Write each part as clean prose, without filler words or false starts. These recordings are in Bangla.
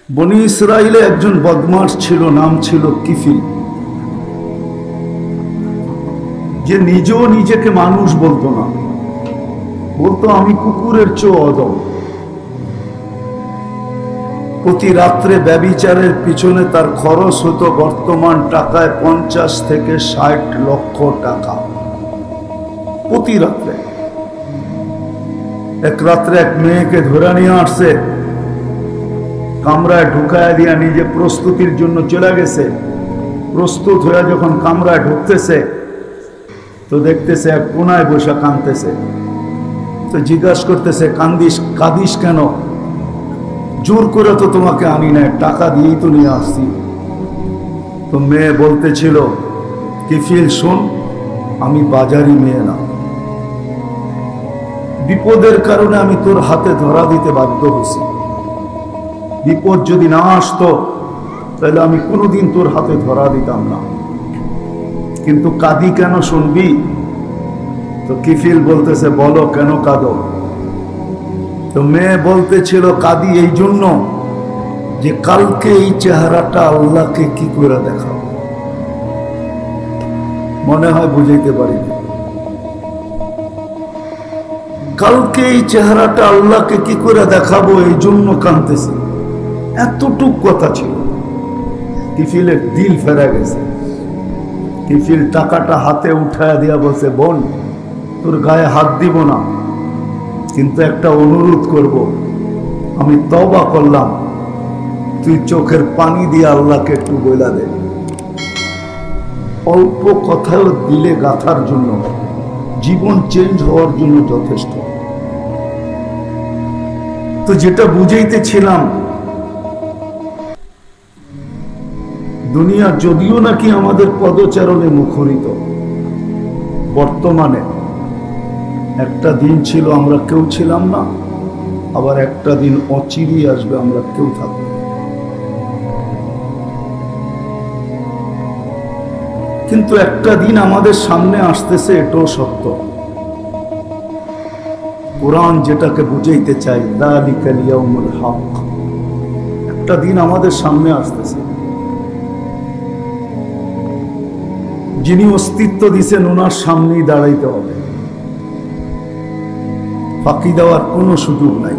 বনি ইসরাইলে একজন বদমাশ ছিল, নাম ছিল কিফিল, যে নিজেও নিজেকে মানুষ বলতো না, বলতো আমি কুকুরের চেয়ে অদম। প্রতি রাত্রে ব্যভিচারের পিছনে তার খরচ হতো বর্তমান টাকায় 50 থেকে 60 লক্ষ টাকা প্রতি রাত্রে। এক রাত্রে এক মেয়েকে ধরে নিয়ে আসছে, কামরায় ঢুকায় দিয়া নিজে প্রস্তুতির জন্য চলে গেছে। প্রস্তুত হয়ে যখন কামরায় ঢুকতেছে তো দেখতেছে এক কোনায় বসে কাঁদতেছে। তো জিজ্ঞাসা করতেছে, কাঁদিস কেন? জোর করে তো তোমাকে আনি নাই, টাকা দিয়েই তো নিয়ে আসছি। তো মেয়ে বলতেছিল, কিফিল শোন, আমি বাজারি মেয়ে না, বিপদের কারণে আমি তোর হাতে ধরা দিতে বাধ্য হয়েছি। বিপদ যদি না আসতো তাহলে আমি কোনোদিন তোর হাতে ধরা দিতাম না, কিন্তু কাঁদি কেন শুনবি? তো কিফিল বলতেছে, বলো কেন কাঁদো? তো মেয়ে বলতেছিল, কাঁদি এই জন্য যে কালকে এই চেহারাটা আল্লাহকে কি করে দেখাবো। মনে হয় বুঝাইতে পারিনি। কালকে এই চেহারাটা আল্লাহকে কি করে দেখাবো, এই জন্য কাঁদতেছি। এতটুক কথা ছিল। কিফিলের দিল ফেরা গেছে। কিফিল টাকাটা হাতে উঠায় দিয়া বলছে, বোন তোর গায়ে হাত দিব না, কিন্তু একটা অনুরোধ করব, আমি তওবা করলাম, তুই চোখের পানি দিয়ে আল্লাহকে একটু বইলা দে। অল্প কথাও দিলে গাথার জন্য, জীবন চেঞ্জ হওয়ার জন্য যথেষ্ট। তো যেটা বুঝাইতেছিলাম, দুনিয়া যদিও নাকি আমাদের পদচারণে মুখরিত, বর্তমানে একটা দিন ছিল আমরা কেউ ছিলাম না, আবার একটা দিন অচিরেই আসবে আমরা কেউ থাকবো না। কিন্তু একটা দিন আমাদের সামনে আসতেছে, এটাও সত্য। কোরআন যেটাকে বুঝাইতে চাই, যালিকাল ইয়াউমুল হক, একটা দিন আমাদের সামনে আসতেছে। যিনি অস্তিত্ব দিয়েছেন ওনার সামনেই দাঁড়াইতে হবে, ফাঁকি দেওয়ার কোনো সুযোগ নাই।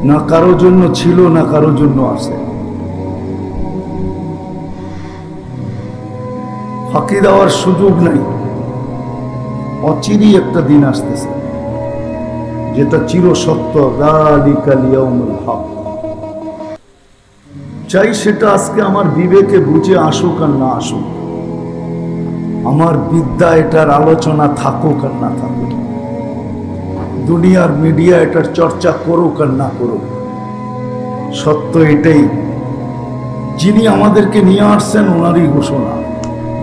না কারো জন্য ছিল, না কারো জন্য আসে। ফাঁকি দেওয়ার সুযোগ নাই। অচিরেই একটা দিন আসতেছে যেটা চিরসত্য, যালিকাল ইয়াউমুল হক। চাই সেটা আজকে আমার বিবেকে বুঝে আসুক আর না আসুক, আমার বিদ্যা এটার আলোচনা থাকুক আর না থাকুক, দুনিয়ার মিডিয়া এটার চর্চা করুক আর না করুক, সত্য এটাই। যিনি আমাদেরকে নিয়ে আসছেন ওনারই ঘোষণা,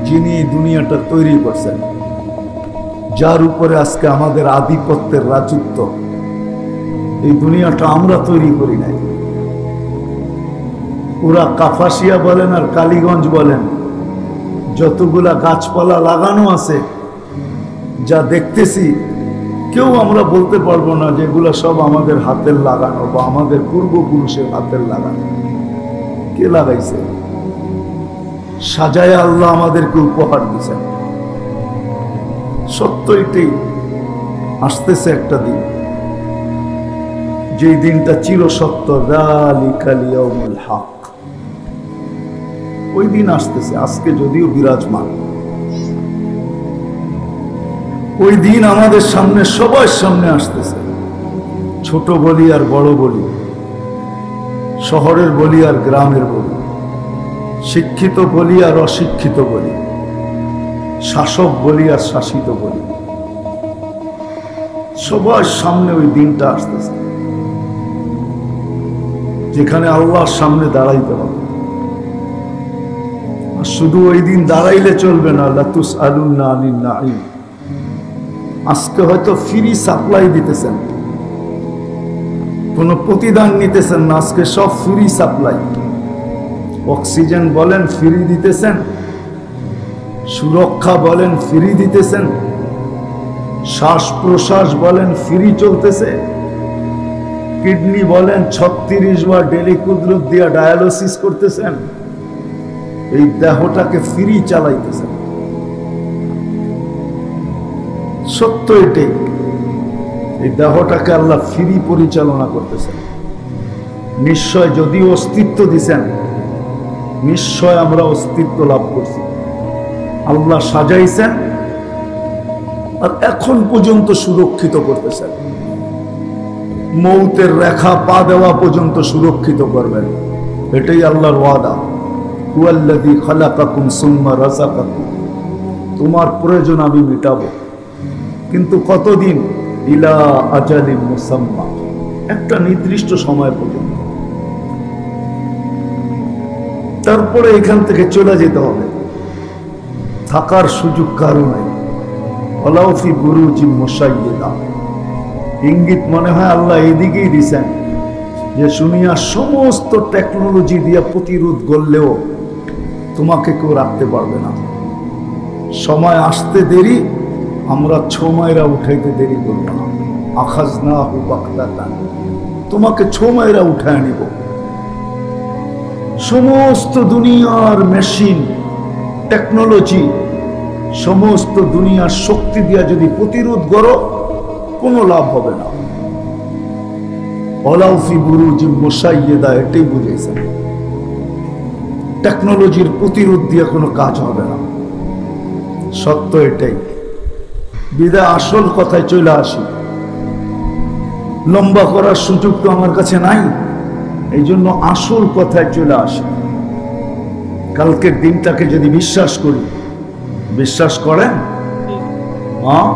যিনি দুনিয়াটা তৈরি করছেন, যার উপরে আজকে আমাদের আধিপত্যের রাজত্ব। এই দুনিয়াটা আমরা তৈরি করি নাই। পুরা কাপাসিয়া বলেন আর কালীগঞ্জ বলেন, যতগুলা গাছপালা লাগানো আছে, যা দেখতেছি, কেউ আমরা বলতে পারবো না যে এগুলা সব আমাদের হাতের লাগানো বা আমাদের পূর্বপুরুষের হাতের লাগানো। কে লাগাইছে? সাজায় আল্লাহ আমাদেরকে উপহার দিয়েছেন। সত্য এটাই। আসতেছে একটা দিন, যেই দিনটা চিরসত্য, যালিকাল ইয়াউমুল হক। ওই দিন আসতেছে, আজকে যদিও বিরাজমান। ওই দিন আমাদের সামনে, সবার সামনে আসতেছে। ছোট বলি আর বড় বলি, শহরের বলি আর গ্রামের বলি, শিক্ষিত বলি আর অশিক্ষিত বলি, শাসক বলি আর শাসিত বলি, সবার সামনে ওই দিনটা আসতেছে যেখানে আল্লাহর সামনে দাঁড়াইতে হবে। আর শুধু ওই দিন দাঁড়াইলে চলবে না, লাতুসআলুন্না আনিন নাঈম। আজকে হয়তো ফ্রি সাপ্লাই দিতেছেন, কোনো প্রতিদান নিতেছেন না, আজকে সব ফ্রি সাপ্লাই। অক্সিজেন বলেন ফ্রি দিতেছেন, সুরক্ষা বলেন ফ্রি দিতেছেন, শ্বাস প্রশ্বাস বলেন ফ্রি চলতেছে, কিডনি বলেন 36 বার ডেলি কুদরত দিয়া ডায়ালিসিস করতেছেন, এই দেহটাকে ফ্রি চালাইতেছেন। সত্য এটাই, এই দেহটাকে আল্লাহ ফ্রি পরিচালনা করতেছেন। নিশ্চয় যদিও অস্তিত্ব দিছেন, নিশ্চয় আমরা অস্তিত্ব লাভ করছি। আল্লাহ সাজাইছেন আর এখন পর্যন্ত সুরক্ষিত করতেছেন। মৌতের রেখা পা দেওয়া পর্যন্ত সুরক্ষিত করবেন, এটাই আল্লাহর ওয়াদা। হুয়াল্লাযী খালাকাকুম সুম্মা রাযাকাকুম, তোমার প্রয়োজন আমি মেটাবো, কিন্তু কতদিন? ইলা আজালিন মুসাম্মা, একটা নির্দিষ্ট সময় পর্যন্ত। তারপরে এখান থেকে চলে যেতে হবে, থাকার সুযোগ কারো নাই। ওয়ালাউ ফি বুরুজিন মুশাইয়্যাদা, ইঙ্গিত মনে হয় আল্লাহ এদিকেই দিছেন যে দুনিয়ার সমস্ত টেকনোলজি দিয়ে প্রতিরোধ করলেও তোমাকে কেউ রাখতে পারবে না। সময় আসতে দেরি, আমরা ছমাইরা উঠাইতে দেরি করব না। আখাযনাহু বাগতাতান, তোমাকে ছমাইরা উঠায় নিব। সমস্ত দুনিয়ার মেশিন টেকনোলজি, সমস্ত দুনিয়ার শক্তি দিয়া যদি প্রতিরোধ করো, কোনো লাভ হবে না। ওয়ালাউ ফি বুরুজিন মুশাইয়্যাদা, এটাই বুঝাইছেন। টেকনোলজির প্রতিরোধ দিয়ে কোনো কাজ হবে না, সত্য এটাই। বিদায় আসল কথায় চলে আসি, লম্বা করার সুযোগ তো আমার কাছে নাই, এই জন্য আসল কথায় চলে আসি। কালকের দিনটাকে যদি বিশ্বাস করি, বিশ্বাস করেন? হ্যাঁ,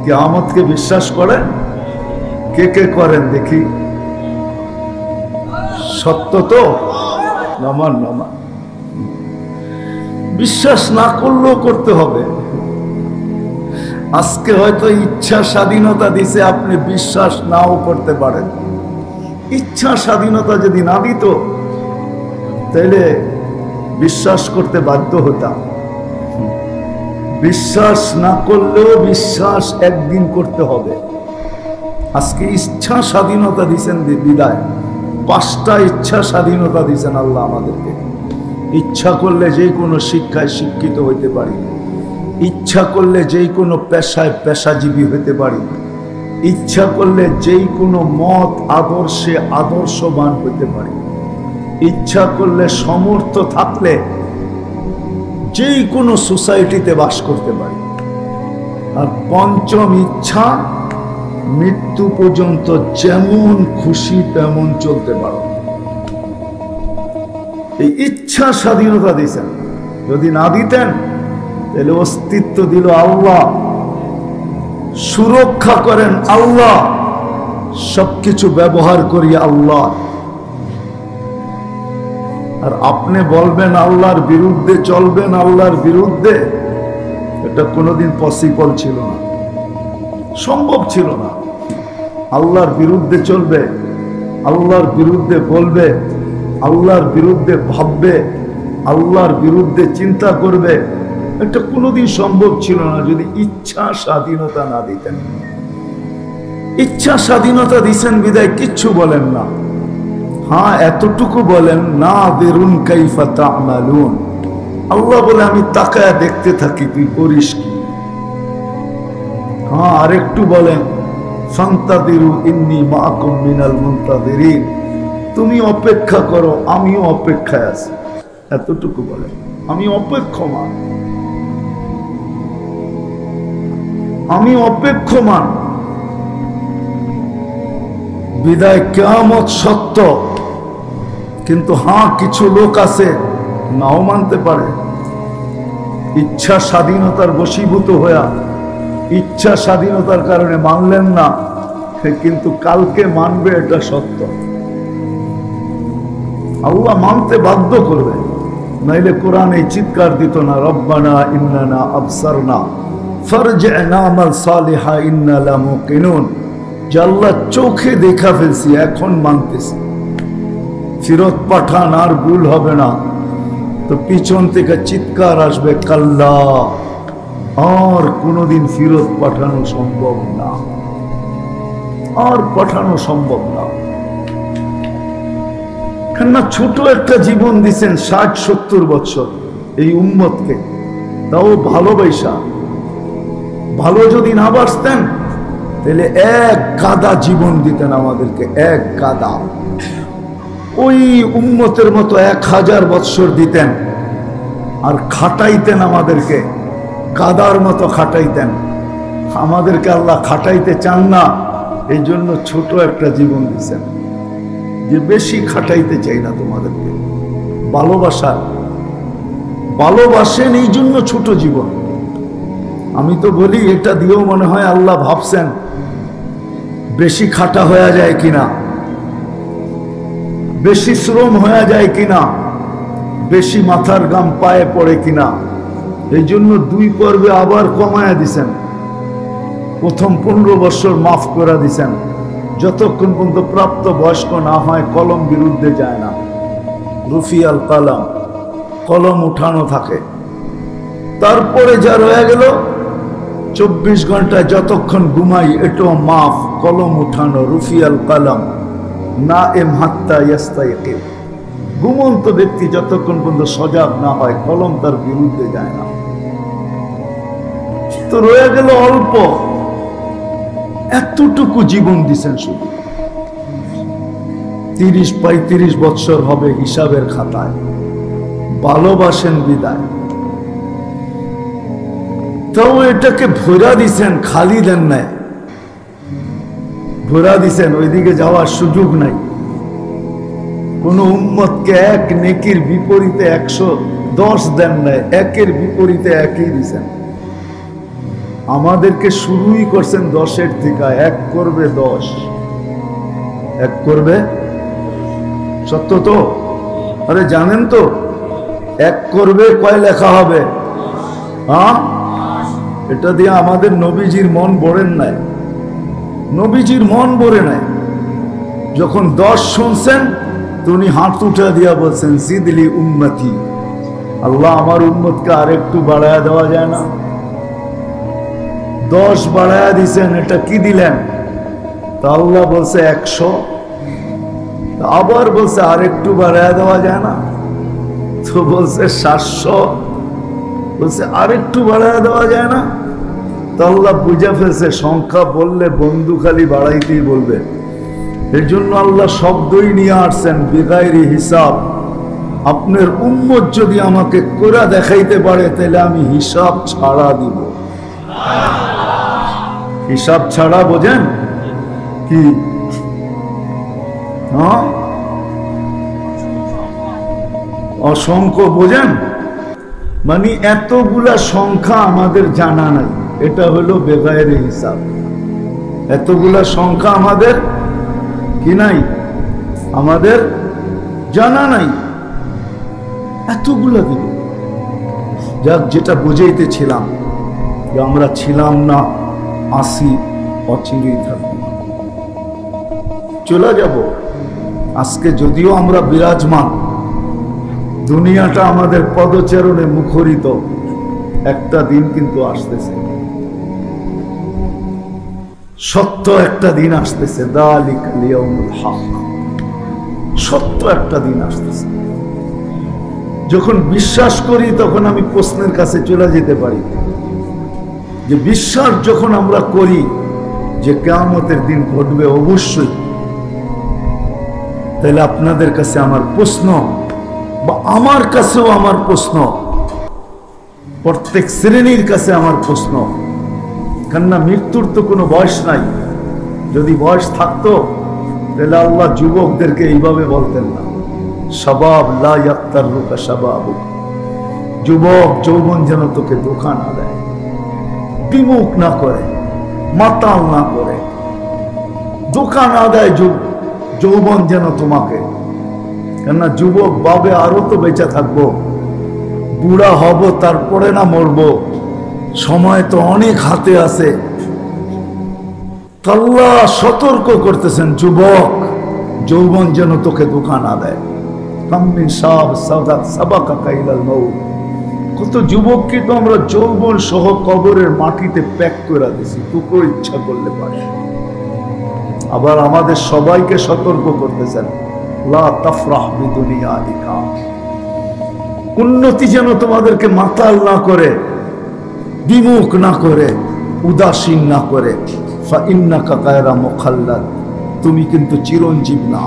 কিয়ামতকে বিশ্বাস করেন? কে কে করেন দেখি? সত্য তো? নামান নামান। বিশ্বাস না করলেও করতে হবে। আজকে হয়তো ইচ্ছা স্বাধীনতা দিছে, আপনি বিশ্বাস নাও করতে পারেন। ইচ্ছা স্বাধীনতা যদি না দিত, তাহলে বিশ্বাস করতে বাধ্য হতাম। বিশ্বাস না করলেও বিশ্বাস একদিন করতে হবে। আজকে ইচ্ছা স্বাধীনতা দিছেন বিদায়, 5টা ইচ্ছা স্বাধীনতা দিছেন আল্লাহ আমাদেরকে। ইচ্ছা করলে যে কোনো শিক্ষায় শিক্ষিত হইতে পারি, ইচ্ছা করলে যেই কোনো পেশায় পেশাজীবী হইতে পারি, ইচ্ছা করলে যেই কোনো মত আদর্শে আদর্শবান হইতে পারি, ইচ্ছা করলে সমর্থ থাকলে যেই কোনো সোসাইটিতে বাস করতে পারি। আর পঞ্চম ইচ্ছা, মৃত্যু পর্যন্ত যেমন খুশি তেমন চলতে পারো। এই ইচ্ছা স্বাধীনতা দিয়েছেন। যদি না দিতেন তাহলে অস্তিত্ব দিল আল্লাহ, সুরক্ষা করেন আল্লাহ, সবকিছু ব্যবহার করি আল্লাহ। আর আপনি বলবেন আল্লাহর বিরুদ্ধে চলবেন, আল্লাহর বিরুদ্ধে, এটা কোনোদিন পসিবল ছিল না, সম্ভব ছিল না। আল্লাহর বিরুদ্ধে চলবে, আল্লাহর বিরুদ্ধে বলবে, আল্লাহর বিরুদ্ধে ভাববে, আল্লাহর বিরুদ্ধে চিন্তা করবে, এটা কোনোদিন সম্ভব ছিল না যদি ইচ্ছা স্বাধীনতা না দিতেন। ইচ্ছা স্বাধীনতা দিছেন বিদায় কিচ্ছু বলেন না। হ্যাঁ, এতটুকু বলেন, না বেরুন কাইফা তা'মালুন, আল্লাহ বলে আমি তাকায়া দেখতে থাকি তুই করিস কি। হ্যাঁ, আরেকটু বলেন, ফান্তাদিরু ইন্নী মাআকুম মিনাল মুনতাদিরিন, তুমি অপেক্ষা করো আমিও অপেক্ষায় আছি। এতটুকু বলেন, আমি অপেক্ষমান, আমি অপেক্ষমান। বিদায় কিয়ামত সত্য, কিন্তু হ্যাঁ, কিছু লোক আছে নাও মানতে পারে। ইচ্ছা স্বাধীনতার বশীভূত হইয়া ইচ্ছা স্বাধীনতার কারণে মানলেন না, কিন্তু কালকে মানবে, এটা সত্য। আল্লাহ মানতে বাধ্য করবে, নাইলে কোরআন এই চিৎকার দিত না, রব্বানা ইন্নানা আবসারনা ফারজি'না না'মাল সালিহা ইন্না লামুকিনুন, যে আল্লাহ চোখে দেখা ফেলছি, এখন মানতেছি। ফিরত পাঠান, আর ভুল হবে না। তো পিছন থেকে চিৎকার আসবে, কাল্লা, আর কোনোদিন ফিরত পাঠানো সম্ভব না, আর পাঠানো সম্ভব না। কেননা ছোট একটা জীবন দিছেন 60-70 বছর এই উম্মতকে, তাও ভালোবাসা। ভালো যদি না বাঁচতেন তাহলে এক গাদা জীবন দিতেন আমাদেরকে, এক গাদা। ওই উম্মতের মতো 1000 বৎসর দিতেন আর খাটাইতেন আমাদেরকে, গাদার মতো খাটাইতেন। আমাদেরকে আল্লাহ খাটাইতে চান না, এই জন্য ছোট একটা জীবন দিচ্ছেন, যে বেশি খাটাইতে চাই না তোমাদেরকে। ভালোবাসেন এই জন্য ছোট জীবন। আমি তো বলি এটা দিয়েও মনে হয় আল্লাহ ভাবছেন বেশি খাটা হয়ে যায় কিনা, বেশি শ্রম হয়ে যায় কিনা, বেশি মাথার গাম পায়ে পড়ে কিনা। এই জন্য 2 পর্বে আবার কমায়া দিছেন। প্রথম 15 বছর মাফ করে দিছেন, যতক্ষণ পর্যন্ত প্রাপ্ত বয়স্ক না হয় কলম বিরুদ্ধে যায় না। রুফিয়াল কালাম, কলম উঠানো থাকে। তারপরে যা রয়ে গেল 24 ঘন্টায় যতক্ষণ ঘুমাই এটাও মাফ, কলম উঠানো। রুফিয়াল কালাম না এম হাত্তা ইয়াস্তাইকিল। ঘুমন্ত ব্যক্তি যতক্ষণ পর্যন্ত সজাগ না হয় কলম তার বিরুদ্ধে যায় না। তো রয়ে গেল অল্প, এতটুকু জীবন দিছেন শুধু। 30-35 বৎসর হবে হিসাবের খাতায়। ভালোবাসেন বিদায়, তাও এটাকে ভরা দিছেন, খালি দেন নাই, ভরা দিছেন। ওইদিকে যাওয়ার সুযোগ নাই। কোন উম্মতকে এক নেকির বিপরীতে 110 দেন নাই, একের বিপরীতে একই দিছেন। আমাদেরকে শুরুই করছেন 10-এর থেকে। 1 করবে 10, 1 করবে। সত্য তো? আরে জানেন তো 1 করবে কয় লেখা হবে? হ্যাঁ, এটা দিয়ে আমাদের নবীজির মন ভরেন নাই, নবীজির মন ভরে নাই। যখন 10 শুনছেন উনি হাত উঠা দিয়া বলছেন জিদলি উম্মতি, আল্লাহ আমার উম্মতকে আরেকটু বাড়ায়া দেওয়া যায় না? 10 বাড়ায়া দিছেন, এটা কি দিলেন? তা আল্লাহ বলছে 100, আবার বলছে আরেকটু বাড়ায়া দেওয়া যায় না? তো বলছে 700, বলছে আরেকটু বাড়ায়া দেওয়া যায় না? তো আল্লাহ বুঝে ফেলছে সংখ্যা বললে বন্ধু খালি বাড়াইতেই বলবে। এর জন্য আল্লাহ শব্দই নিয়ে আসছেন বিগাইরি হিসাব। আপনার উম্মত যদি আমাকে কোরা দেখাইতে পারে তাহলে আমি হিসাব ছাড়া দিব। হিসাব ছাড়া বোঝেন কি? হ্যাঁ, অসংখ্য বোঝেন? মানে এতগুলা সংখ্যা আমাদের জানা নাই, এটা হলো বেগায়ের হিসাব। এতগুলা সংখ্যা আমাদের কি নাই, আমাদের জানা নাই। এতগুলা দিল। যাক, যেটা বুঝাইতেছিলাম যে আমরা ছিলাম না, আসি, অচিরেই থাকবো, চলে যাব। আজকে যদিও আমরা বিরাজমান, দুনিয়াটা আমাদের পদচারণে মুখরিত, একটা দিন কিন্তু আসতেছে, সত্য একটা দিন আসতেছে। যালিকাল ইয়াউমুল হক, সত্য একটা দিন আসতেছে। যখন বিশ্বাস করি তখন আমি প্রশ্নের কাছে চলে যেতে পারি যে বিশ্বাস যখন আমরা করি যে কিয়ামতের দিন ঘটবে অবশ্যই, তাহলে আপনাদের কাছে আমার প্রশ্ন, বা আমার কাছেও আমার প্রশ্ন, প্রত্যেক শ্রেণীর কাছে আমার প্রশ্ন, কেননা মৃত্যুর তো কোনো বয়স নাই। যদি বয়স থাকতো তাহলে আল্লাহ যুবকদেরকে এইভাবে বলতেন না, শাবাব লা ইয়াক্তারুকা শাবাবুক, যুবক যৌবন যেন তোকে ধোঁকা না দেয়, বিমুখ না করে, মাতাল না করে, ধোঁকা না দেয় যৌবন যেন তোমাকে। কেননা যুবক ভাবে আরো তো বেঁচে থাকবো, বুড়া হব তারপরে না মরবো, সময় তো অনেক হাতে আছে। আল্লাহ সতর্ক করতেছেন, যুবক যৌবন যেন তোকে ধোঁকা না দেয়। কত যুবককে তো আমরা যৌবন সহ কবরের মাটিতে প্যাক করে দিছি, টুকরো ইচ্ছা করলে পারে। আবার আমাদের সবাইকে সতর্ক করতেছেন, লা তাফরাহ বিদুনিয়াতিকা, উন্নতি যেন তোমাদেরকে মাতাল না করে, বিমুখ না করে, উদাসীন না করে। ফাইন্নাকা গায়রা মুখাল্লাদ, তুমি কিন্তু চিরঞ্জীব না।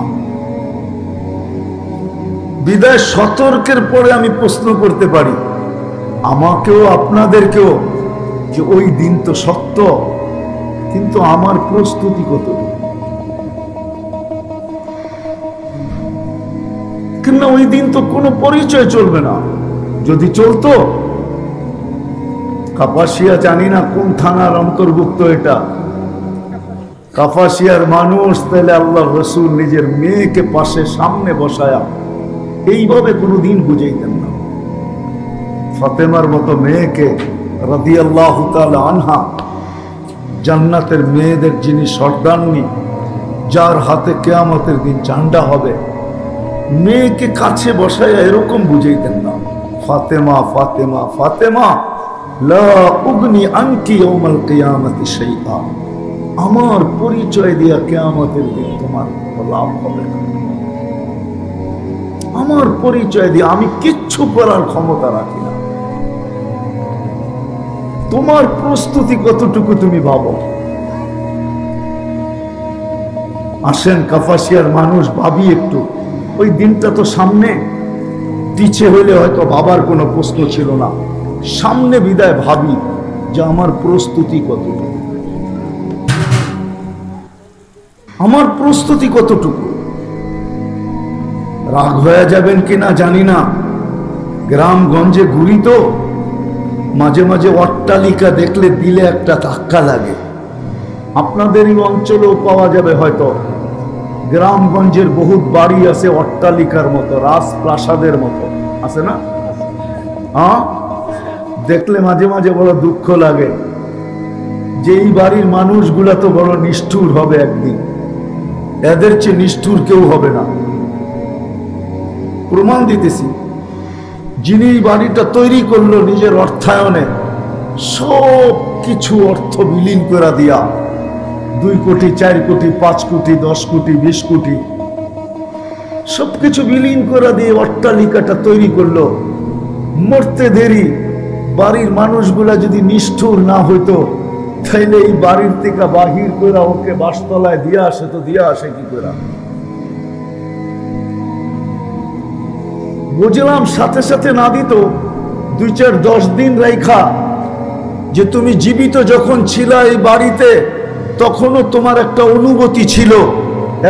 বিদায় সতর্কের পরে আমি প্রশ্ন করতে পারি আমাকেও আপনাদেরকেও যে ওই দিন তো সত্য, কিন্তু আমার প্রস্তুতি কতটুকু? কিন্তু ওই দিন তো কোনো পরিচয় চলবে না। যদি চলতো, কাপাসিয়া জানি না কোন থানার অন্তর্ভুক্ত এটা, কাপাসিয়ার মানুষ তাহলে আল্লাহ রসুল নিজের মেয়েকে পাশে সামনে বসায়া এইভাবে কোনোদিন বুঝাইতেন না। ফাতেমার মতো মেয়েকে রাদিয়াল্লাহু তাআলা আনহা, জান্নাতের মেয়েদের যিনি সর্দারনি, যার হাতে কিয়ামতের দিন ঝান্ডা হবে, মেয়েকে কাছে বসায়া এরকম বুঝাইতেন না, ফাতেমা ফাতেমা ফাতেমা লা উগনি আনকি ইয়াউমাল কিয়ামতি শাইআ, আমার পরিচয় দিয়া কিয়ামতের দিন তোমার লাভ হবে না। আমার পরিচয় দিয়ে আমি কিচ্ছু করার ক্ষমতা রাখি না। তোমার প্রস্তুতি কতটুকু তুমি ভাবো। আসেন কাপাসিয়ার মানুষ ভাবি একটু, ওই দিনটা তো সামনে, পিছে হইলে হয়তো ভাবার কোনো প্রশ্ন ছিল না, সামনে বিদায় ভাবি যে আমার প্রস্তুতি কতটুকু, আমার প্রস্তুতি কতটুকু। রাগ হয়ে যাবেন কিনা জানি না, গ্রামগঞ্জে ঘুরি তো, মাঝে মাঝে অট্টালিকা দেখলে দিলে একটা ধাক্কা লাগে। আপনাদেরই অঞ্চলেও পাওয়া যাবে হয়তো, গ্রামগঞ্জের বহুত বাড়ি আছে অট্টালিকার মতো, রাজপ্রাসাদের মতো, আছে না? হ্যাঁ, দেখলে মাঝে মাঝে বড় দুঃখ লাগে যে এই বাড়ির মানুষগুলা তো বড় নিষ্ঠুর হবে একদিন, এদের চেয়ে নিষ্ঠুর কেউ হবে না। প্রমাণ দিতেছি, যিনি বাড়িটা তৈরি করলো নিজের অর্থায়নে, সব কিছু অর্থ বিলীন করে দিয়া, 2 কোটি 4 কোটি 5 কোটি 10 কোটি 20 কোটি সবকিছু বিলীন করে দিয়ে অট্টালিকাটা তৈরি করলো। মরতে দেরি, বাড়ির মানুষগুলা যদি নিষ্ঠুর না হইতো তাইলে এই বাড়ির থেকে বাহির করে ওকে বাসতলায় দিয়ে আসে, তো দিয়ে আসে কি করে? বুঝলাম সাথে সাথে না দিত, 2 4 10 দিন রাইখা, যে তুমি জীবিত যখন ছিলা এই বাড়িতে তখনও তোমার একটা অনুভূতি ছিল,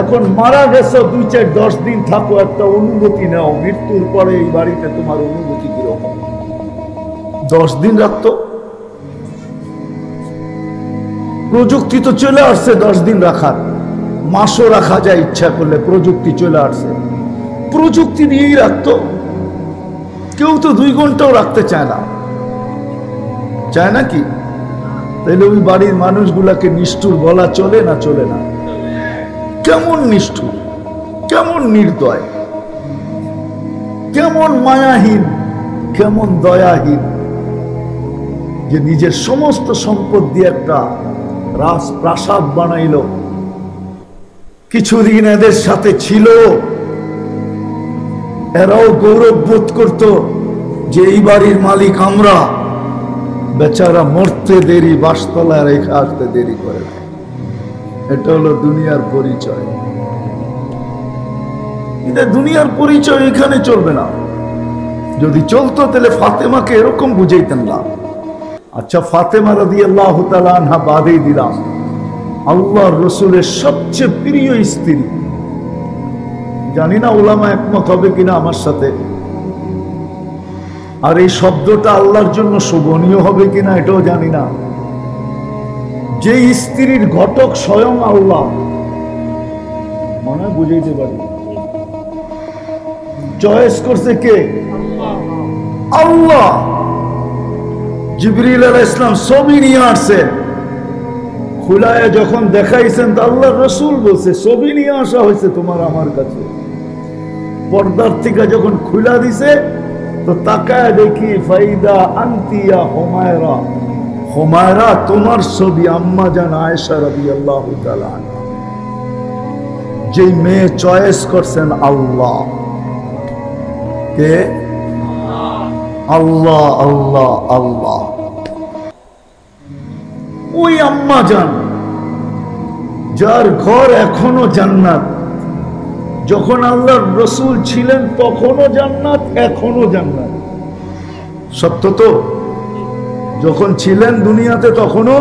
এখন মারা গেছো 2 4 10 দিন থাকো, একটা অনুভূতি নাও, মৃত্যুর পরে এই বাড়িতে তোমার অনুভূতি কিরকম। 10 দিন রাখতো, প্রযুক্তি তো চলে আসছে 10 দিন রাখার, মাসও রাখা যায় ইচ্ছা করলে, প্রযুক্তি চলে আসছে, প্রযুক্তি দিয়েই রাখতো। কেউ তো 2 ঘন্টাও রাখতে চায় না, চায় নাকি? তাইলে ওই বাড়ির মানুষগুলাকে নিষ্ঠুর বলা চলে না? চলে না? কেমন নিষ্ঠুর, কেমন নির্দয়, কেমন মায়াহীন, কেমন দয়াহীন, যে নিজের সমস্ত সম্পদ দিয়ে একটা রাজপ্রাসাদ বানাইল। কিছুদিন এদের সাথে ছিল, এরাও গৌরব বোধ করত যে এই বাড়ির মালিক আমরা। বেচারা মরতে দেরি, বাসতলায় রেখে আসতে দেরি করে না। এটা হলো দুনিয়ার পরিচয়। এটা দুনিয়ার পরিচয় এখানে চলবে না। যদি চলতো তাহলে ফাতেমাকে এরকম বুঝাইতেন না। আচ্ছা, ফাতেমা রাদিয়াল্লাহু তাআলা আনহা বাদেই দিলাম, আল্লাহর রসুলের সবচেয়ে প্রিয় স্ত্রী। জানি না উলামা একমত হবে কিনা আমার সাথে, আর এই শব্দটা আল্লাহর জন্য শোভনীয় হবে কিনা এটাও জানি না। যে স্ত্রীর ঘটক স্বয়ং আল্লাহ, মনে হয় বুঝাইতে পারি, চয়েস করছে কে? আল্লাহ। জিবরিল আলাইহিস সালাম ছবি নিয়ে আসছেন, খুলায় যখন দেখাইছেন তো আল্লাহর রাসূল বলছে ছবি নিয়ে আসা হয়েছে তোমার আমার কাছে। পর্দার থেকে যখন খুলা দিছে তো তাকায় দেখি ফাইদা আনতিয়া হুমায়রা, হুমায়রা তোমার ছবি আম্মা জান আয়েশা রাদিয়াল্লাহু তাআলা আনহা। যে মেয়ে চয়েস করছেন আল্লাহ। কে? আল্লাহ আল্লাহ আল্লাহ। ওই আম্মা জান যার ঘর এখনো জান্নাত, যখন আল্লাহর রসুল ছিলেন তখনও জান্নাত, এখনো জান্নাত। সত্য তো? যখন ছিলেন দুনিয়াতে তখনও,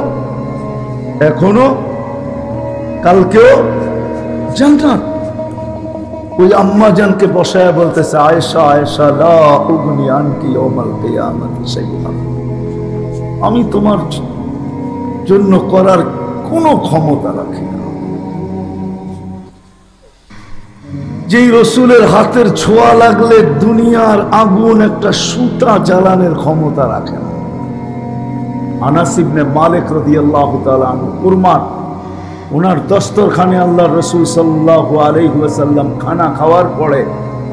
এখনো, কালকেও জান্নাত। ওই আম্মা জানকে বসায় বলতেছে, আয়েশা আয়েশা লা উগনি আনকি ইয়াউমাল কিয়ামাতি শাইআন, আমি তোমার জন্য করার কোনো ক্ষমতা রাখি না। যেই রসুলের হাতের ছোঁয়া লাগলে দুনিয়ার আগুন একটা সুতা জ্বালানোর ক্ষমতা রাখে না। আনাস ইবনে মালিক রাদিয়াল্লাহু তাআলা আনহু কুরমান, ওনার দস্তরখানে আল্লাহ রসুল সাল্লাল্লাহু আলাইহি ওয়াসাল্লাম খানা খাওয়ার পরে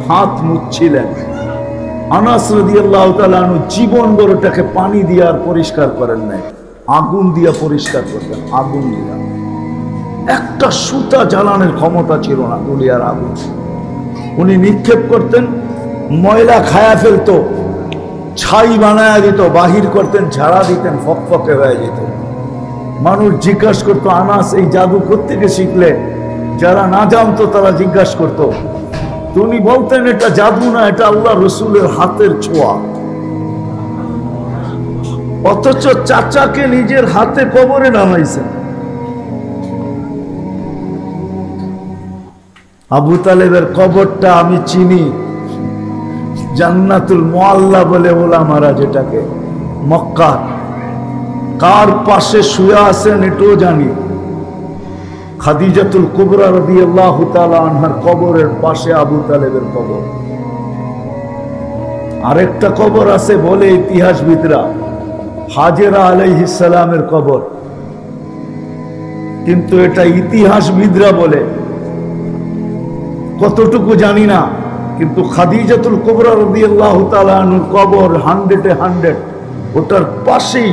হাত মুছছিলেন। আনাস রাদিয়াল্লাহু তাআলা আনহু জীবন বড়টাকে পানি দিয়ে আর পরিষ্কার করেন নাই, আগুন দিয়া পরিষ্কার করতেন। আগুন দিয়া একটা সুতা জ্বালানোর ক্ষমতা ছিল না দুনিয়ার আগুন। উনি নিক্ষেপ করতেন, ময়লা খায়া ফেলতো, ছাই বানায়া দিত, বাহির করতেন, ঝাড়া দিতেন, ফকফকে হয়ে যেত। মানুষ জিজ্ঞাসা করতো, আনাস এই জাদু কোত্থেকে শিখলে? যারা না জানতো তারা জিজ্ঞাসা করতো। তো উনি বলতেন, এটা জাদু না, এটা আল্লাহ রসুলের হাতের ছোঁয়া। অথচ চাচাকে নিজের হাতে কবরে নামাইছেন। আবু তালেবের কবরটা আমি চিনি, জান্নাতুল মুআল্লা বলে ওলামারা যেটাকে, মক্কা। কার পাশে শুয়ে আছেন এটাও জানি। খাদিজাতুল কুবরা রাদিয়াল্লাহু তাআলা আনহার কবরের পাশে আবু তালেবের কবর। আরেকটা কবর আছে বলে ইতিহাসবিদরা, হাজেরা আলাইহিস সালামের কবর, কিন্তু এটা ইতিহাসবিদরা বলে, কতটুকু জানি না। কিন্তু খাদিজাতুল কুবরা রাদিয়াল্লাহু তাআলা আনহার কবর 100-এ 100, ওটার পাশেই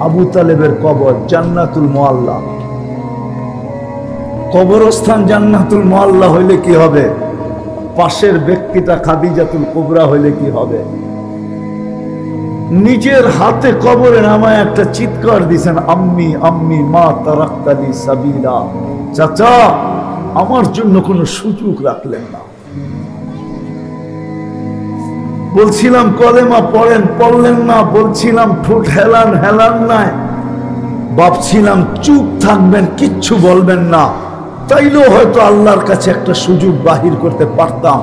আবু তালেবের কবর, জান্নাতুল মুআল্লা। কবরস্থান জান্নাতুল মুআল্লা হইলে কি হবে? পাশের ব্যক্তিটা খাদিজাতুল কুবরা হইলে কি হবে? নিজের হাতে কবরে নামায় একটা চিৎকার দিছেন, আম্মি আম্মি মা তারাক্তালি সাবিলা, চাচা আমার জন্য কোনো সুযোগ রাখলেন না। বলছিলাম কলেমা পড়েন, পড়লেন না। বলছিলাম ঠোঁট হেলান, হেলান নাই। ভাবছিলাম চুপ থাকবেন, কিচ্ছু বলবেন না, তাইলেও হয়তো আল্লাহর কাছে একটা সুযোগ বাহির করতে পারতাম।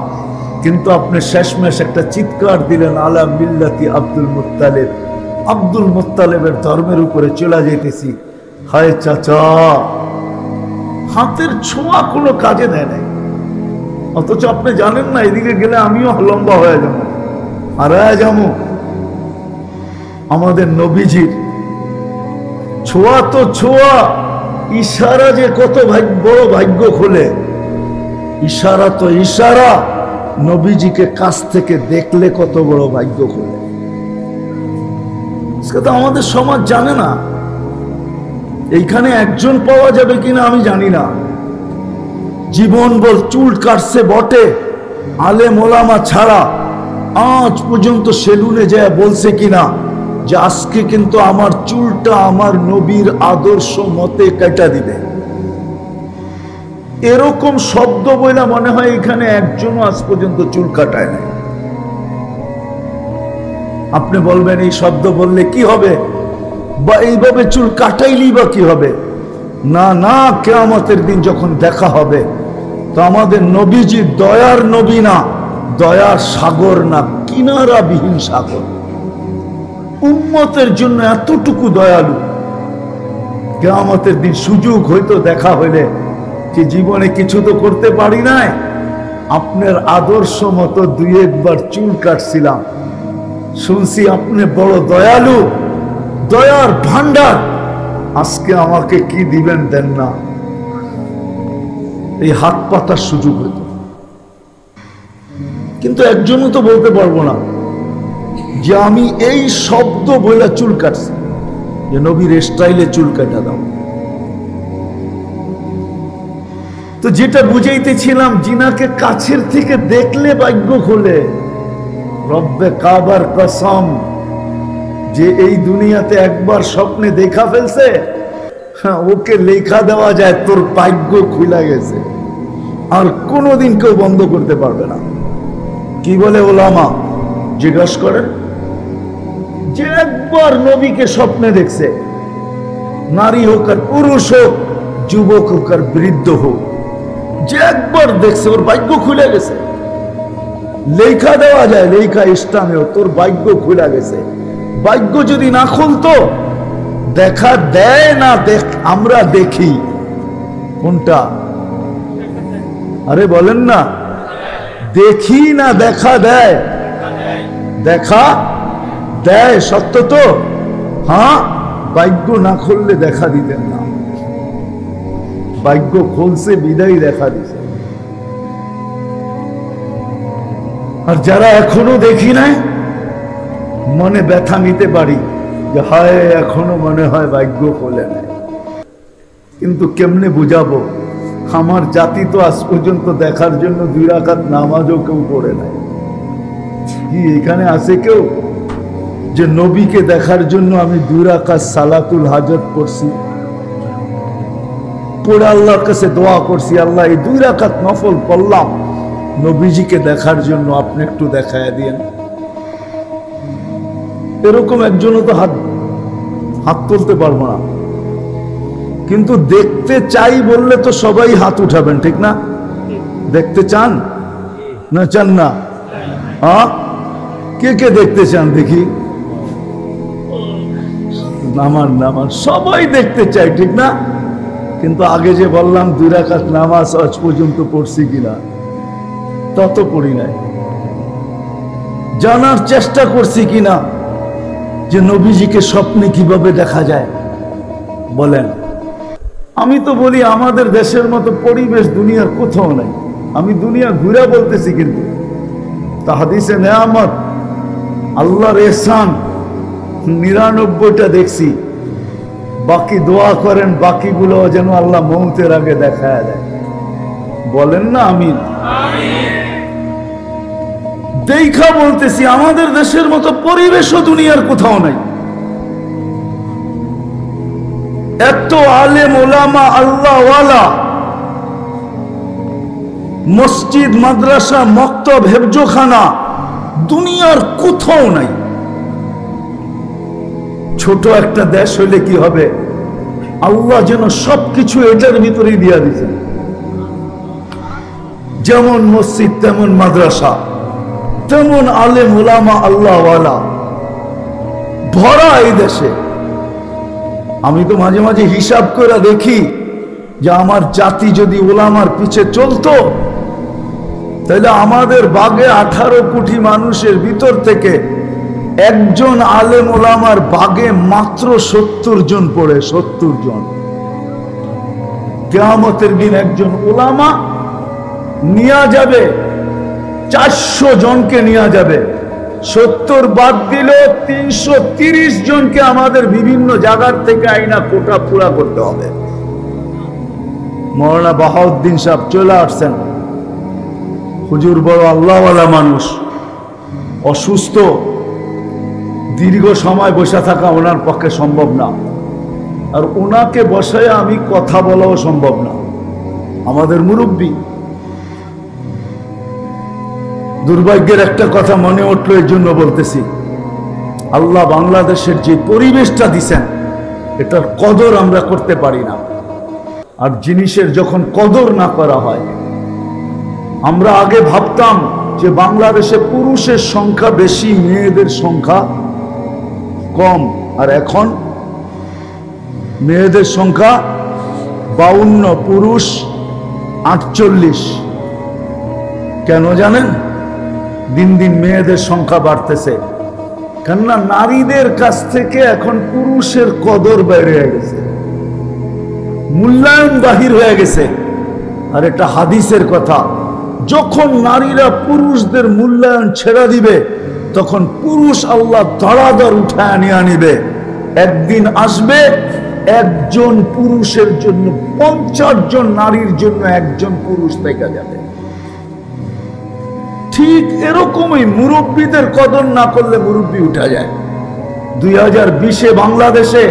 কিন্তু আপনি শেষমেশ একটা চিৎকার দিলেন, আলা মিল্লাতি আব্দুল মুত্তালিব, আব্দুল মুত্তালিবের ধর্মের উপরে চলে যেতেছি। হায় চাচা, হাতের ছোঁয়া কোনো কাজে দেয় নাই। অথচ আপনি জানেন না, এদিকে গেলে আমিও লম্বা হয়ে যাবো, হারায় যাবো। আমাদের নবীজির ছোঁয়া তো ছোঁয়া, ইশারা যে কত বড় ভাগ্য খোলে। ইশারা তো ইশারা, নবীজিকে কাছ থেকে দেখলে কত বড় ভাগ্য খোলে। সেটা আমাদের সমাজ জানে না। এইখানে একজন পাওয়া যাবে কিনা আমি জানি না। জীবন বল চুল কাটছে বটে, আলেম ওলামা ছাড়া আজ পর্যন্ত সেলুনে যায় বলছে কিনা যে আজকে কিন্তু আমার চুলটা আমার নবীর আদর্শ মতে কেটে দিবে। এরকম শব্দ বইলা মনে হয় এখানে একজনও আজ পর্যন্ত চুল কাটায় নাই। আপনি বলবেন এই শব্দ বললে কি হবে, বা এইভাবে চুল কাটাইলেই বা কি হবে? না না, কিয়ামতের দিন যখন দেখা হবে, তো আমাদের নবীজি দয়ার নবী না, দয়ার সাগর না, কিনারাবিহীন সাগর। উম্মতের জন্য এতটুকু দয়ালু। কিয়ামতের দিন সুযোগ হয়তো দেখা হইলে যে জীবনে কিছু তো করতে পারি নাই, আপনার আদর্শ মতো 2-1 চুল কাটছিলাম, শুনছি আপনি বড় দয়ালু, দয়ার ভান্ডার, আজকে আমাকে কি দিবেন দেন না, এই হাত পাতার সুযোগ হইত। কিন্তু একজনও তো বলতে পারবো না যে আমি এই শব্দ বইলা চুল কাটছি, যে নবীর স্টাইলে চুল কাটা দাও। তো যেটা বুঝাইতেছিলাম, জিনাকে কাছের থেকে দেখলে ভাগ্য খোলে। রব্বে কাবার কসম, যে এই দুনিয়াতে একবার স্বপ্নে দেখা ফেলছে, ওকে লেখা দেওয়া যায় তোর ভাগ্য খুলে গেছে, আর কোনোদিন কেউ বন্ধ করতে পারবে না। কি বলে ওলামা? জিজ্ঞাসা করেন, যে একবার নবীকে স্বপ্নে দেখছে, নারী হোক আর পুরুষ হোক, যুবক হোক আর বৃদ্ধ হোক, যে একবার দেখছে ওর ভাগ্য খুলে গেছে। লেখা দেওয়া যায়, লেখা ইসলামেও তোর ভাগ্য খুলে গেছে। ভাগ্য যদি না খুলতো, দেখা দেয় না, আমরা দেখি কোনটা? আরে বলেন না, দেখি না দেখা দেয়? দেখা দেয়, সত্য তো? হ্যাঁ, ভাগ্য না খুললে দেখা দিতেন না, ভাগ্য খুলছে বিদায় দেখা দিছে। আর যারা এখনো দেখি নাই, মনে ব্যথা নিতে পারি যে হায় এখনো মনে হয় ভাগ্য খোলে নাই। কিন্তু কেমনে বুঝাবো? আমার জাতি তো আজ পর্যন্ত দেখার জন্য 2 রাকাত নামাজও কেউ পড়ে নাই। কি এখানে আছে কেউ যে নবীকে দেখার জন্য আমি 2 রাকাত সালাতুল হাজত পড়ছি, পড়ে আল্লাহর কাছে দোয়া করছি, আল্লাহ এই 2 রাকাত নফল পড়লাম নবীজিকে দেখার জন্য, আপনি একটু দেখায় দিয়েন? এরকম একজনও তো হাত তুলতে পারবো না। কিন্তু দেখতে চাই বললে তো সবাই হাত উঠাবেন, ঠিক না? দেখতে চান না চান না? হ্যাঁ, কে কে দেখতে চান দেখি? নামান সবাই দেখতে চাই, ঠিক না? কিন্তু আগে যে বললাম 2 রাকাত নামাজ আজ পর্যন্ত পড়ছি কিনা, তত পড়ি নাই। জানার চেষ্টা করছি কিনা যে নবীজিকে স্বপ্নে কিভাবে দেখা যায়, বলেন? আমি তো বলি আমাদের দেশের মতো পরিবেশ দুনিয়ার কোথাও নাই। আমি দুনিয়া ঘুরে বলতেছি, কিন্তু তা হাদিসে নেয়ামত, আল্লাহর ইহসান 99টা দেখছি। বাকি দোয়া করেন বাকিগুলো যেন আল্লাহ মৌতের আগে দেখায় দেয়। বলেন না আমিন? দেখা বলতেছি আমাদের দেশের মতো পরিবেশও দুনিয়ার কোথাও নাই। এত আলেম ওলামা আল্লাহওয়ালা, মসজিদ মাদ্রাসা মক্তব হেফজোখানা দুনিয়ার কোথাও নাই। ছোট একটা দেশ হইলে কি হবে? আল্লাহ যেন সবকিছু এটার ভিতরেই দিয়া দিয়েছেন। যেমন মসজিদ, তেমন মাদ্রাসা, তেমন আলেম ওলামা আল্লাহওয়ালা ভরা এই দেশে। আমি তো মাঝে মাঝে হিসাব করে দেখি যে আমার জাতি যদি ওলামার পিছে চলতো, তাহলে আমাদের বাগে 18 কোটি মানুষের ভিতর থেকে একজন আলেম ওলামার বাগে মাত্র 70 জন পড়ে। 70 জন। কিয়ামতের দিন একজন ওলামা নিয়ে যাবে 400 জনকে নিয়ে যাবে। 70 বাদ দিল 330 জনকে আমাদের বিভিন্ন জায়গার থেকে আইনা কোটা পুরা করতে হবে। মৌলানা বাহাউদ্দিন সাহেব চলে আসছেন। হুজুর বড় আল্লাহওয়ালা মানুষ, অসুস্থ, দীর্ঘ সময় বসে থাকা ওনার পক্ষে সম্ভব না, আর ওনাকে বসায় আমি কথা বলাও সম্ভব না। আমাদের মুরব্বী। দুর্ভাগ্যের একটা কথা মনে উঠলো, এর জন্য বলতেছি, আল্লাহ বাংলাদেশের যে পরিবেশটা দিছেন, এটার কদর আমরা করতে পারি না। আর জিনিসের যখন কদর না করা হয়, আমরা আগে ভাবতাম যে বাংলাদেশে পুরুষের সংখ্যা বেশি, মেয়েদের সংখ্যা কম, আর এখন মেয়েদের সংখ্যা 52, পুরুষ 48। কেন জানেন? দিন দিন মেয়েদের সংখ্যা বাড়তেছে, কেননা নারীদের কাছ থেকে এখন পুরুষের কদর বের হয়ে গেছে, মূল্যায়ন বাহির হয়ে গেছে। আর এটা হাদিসের কথা, যখন নারীরা পুরুষদের মূল্যায়ন ছেড়ে দিবে, তখন পুরুষ আল্লাহ ধরাধর উঠায় নিয়ে নিবে। একদিন আসবে একজন পুরুষের জন্য 50 জন নারীর জন্য একজন পুরুষ দেখা যাবে। ঠিক এরকমই মুরব্বীদের কদর না করলে মুরব্বী উঠা যায়। 2020-এ বাংলাদেশে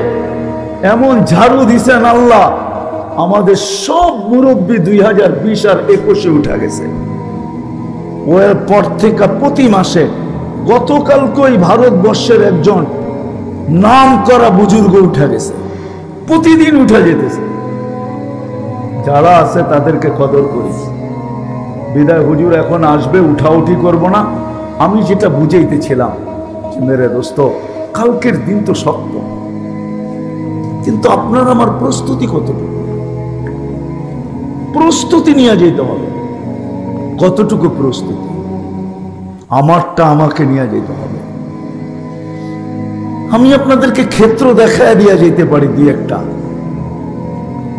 এমন ঝাড়ু দিছেন আল্লাহ, আমাদের সব মুরব্বী 2020 আর 21-এ উঠা গেছে। ওর পর থেকে প্রতি মাসে, গতকালকেই ভারতবর্ষের একজন নাম করা বুজুর্গ উঠা গেছে, প্রতিদিন উঠা যেতেছে। যারা আছে তাদেরকে কদর করি। বিদায় হুজুর এখন আসবে, উঠাউঠি করব না। আমি যেটা বুঝাইতেছিলাম যে মেরে দোস্ত, কালকের দিন তো শক্ত, কিন্তু আপনার আমার প্রস্তুতি কতটুকু? প্রস্তুতি নিয়ে যেতে হবে। কতটুকু প্রস্তুতি? আমারটা আমাকে নিয়ে যেতে হবে। আমি আপনাদেরকে ক্ষেত্র দেখায় দিয়ে যেতে পারি দুই একটা,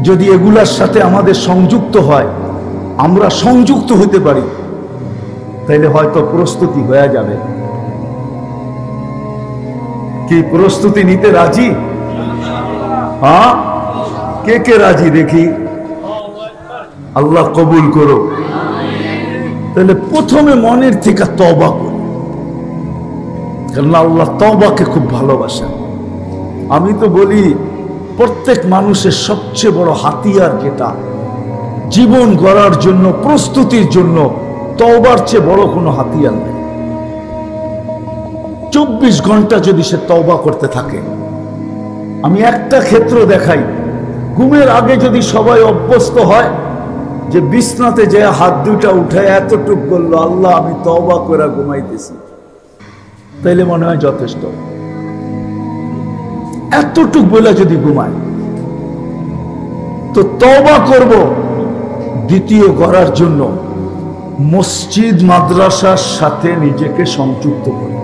যদি এগুলার সাথে আমাদের সংযুক্ত হয়, আমরা সংযুক্ত হতে পারি, তাইলে হয়তো প্রস্তুতি হয়ে যাবে। কি প্রস্তুতি নিতে রাজি? হ্যাঁ, কে কে রাজি দেখি? আল্লাহ কবুল করো। তাহলে প্রথমে মনের থেকে তওবা করি, কারণ আল্লাহ তওবাকে খুব ভালোবাসেন। আমি তো বলি প্রত্যেক মানুষের সবচেয়ে বড় হাতিয়ার যেটা জীবন গড়ার জন্য, প্রস্তুতির জন্য, তওবার চেয়ে বড় কোনো হাতিয়ার নেই। 24 ঘন্টা যদি সে তওবা করতে থাকে। আমি একটা ক্ষেত্র দেখাই, ঘুমের আগে যদি সবাই অভ্যস্ত হয় যে বিছনাতে যে হাত দুইটা উঠায় এতটুক বললো, আল্লাহ আমি তওবা করে ঘুমাইতেছি, তাইলে মনে হয় যথেষ্ট। এতটুক বলে যদি ঘুমায়, তো তওবা করব। দ্বিতীয় করার জন্য মসজিদ মাদ্রাসার সাথে নিজেকে সংযুক্ত করি,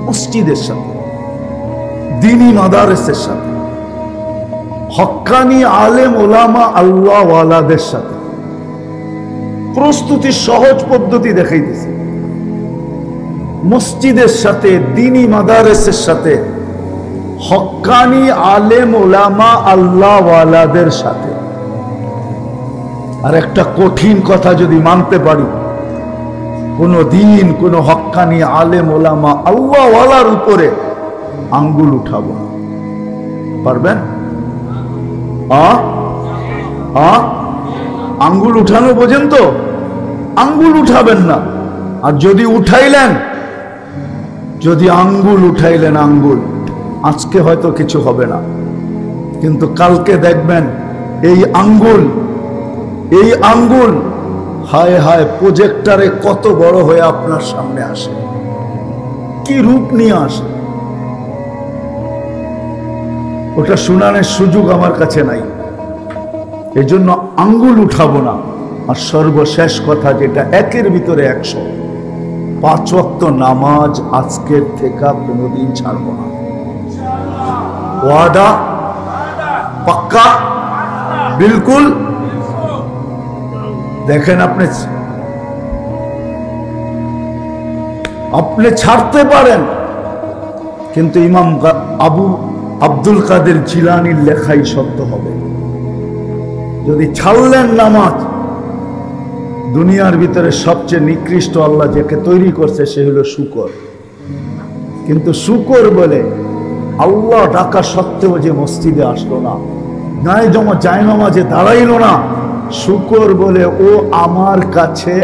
মসজিদের সাথে, দ্বীনি মাদারেসের সাথে, হক্কানি আলেম ওলামা আল্লাহ ওয়ালাদের সাথে। প্রস্তুতির সহজ পদ্ধতি দেখাইতেছি। মসজিদের সাথে, দ্বীনি মাদারেসের সাথে, হক্কানি আলেম ওলামা আল্লাহ ওয়ালাদের সাথে। আর একটা কঠিন কথা যদি মানতে পারি, কোনো দিন কোনো হক্কানি আলেম ওলামা আল্লাহ ওয়ালার উপরে আঙ্গুল উঠাবো না। পারবেন? আঙ্গুল উঠানো বোঝেন তো? আঙ্গুল উঠাবেন না। আর যদি উঠাইলেন, যদি আঙ্গুল উঠাইলেন, আঙ্গুল, আজকে হয়তো কিছু হবে না, কিন্তু কালকে দেখবেন এই আঙ্গুল, এই আঙ্গুল হায় হায় প্রজেক্টরে কত বড় হয়ে আপনার সামনে আসে, কি রূপ নিয়ে আসে, ওটা শুনানোর সুযোগ আমার কাছে নাই। এই জন্য আঙ্গুল উঠাবো না। আর সর্বশেষ কথা, যেটা একের ভিতরে 100, 5 ওয়াক্ত নামাজ আজকের থেকে কোনোদিন ছাড়বো না। ওয়াদা? পাক্কা? বিলকুল? দেখেন, আপনি ছাড়তে পারেন, কিন্তু ইমাম আব্দুল কাদের জিলানীর লেখাই সত্য হবে। যদি ছাড়লেন নামাজ, দুনিয়ার ভিতরে সবচেয়ে নিকৃষ্ট আল্লাহ যাকে তৈরি করছে সে হলো শুকর। কিন্তু শুকর বলে আল্লাহ ডাকা সত্ত্বেও যে মসজিদে আসলো না, জায়নামাজে দাঁড়াইলো না, শুকর বলে ও আমার কাছে